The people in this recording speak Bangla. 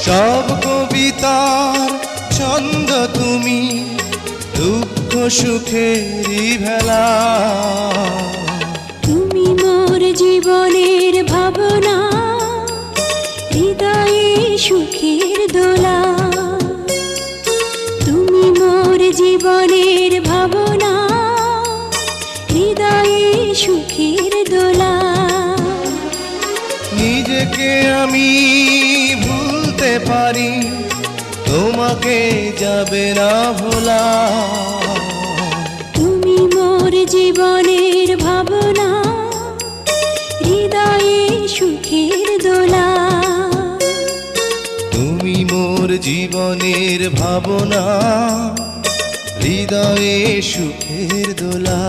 সব কবিতার ছন্দ তুমি, দুঃখ সুখেরই ভেলা। তুমি মোর জীবনের ভাবনা, হৃদয়ে সুখের দোলা। তুমি মোর জীবনের ভাবনা, হৃদয়ে সুখের দোলা। নিজেকে আমি ভুলতে পারি, তোমাকে যাবে না ভোলা। তুমি মোর জীবনের ভাবনা, হৃদয়ে সুখের দোলা। তুমি মোর জীবনের ভাবনা, হৃদয়ে সুখের দোলা।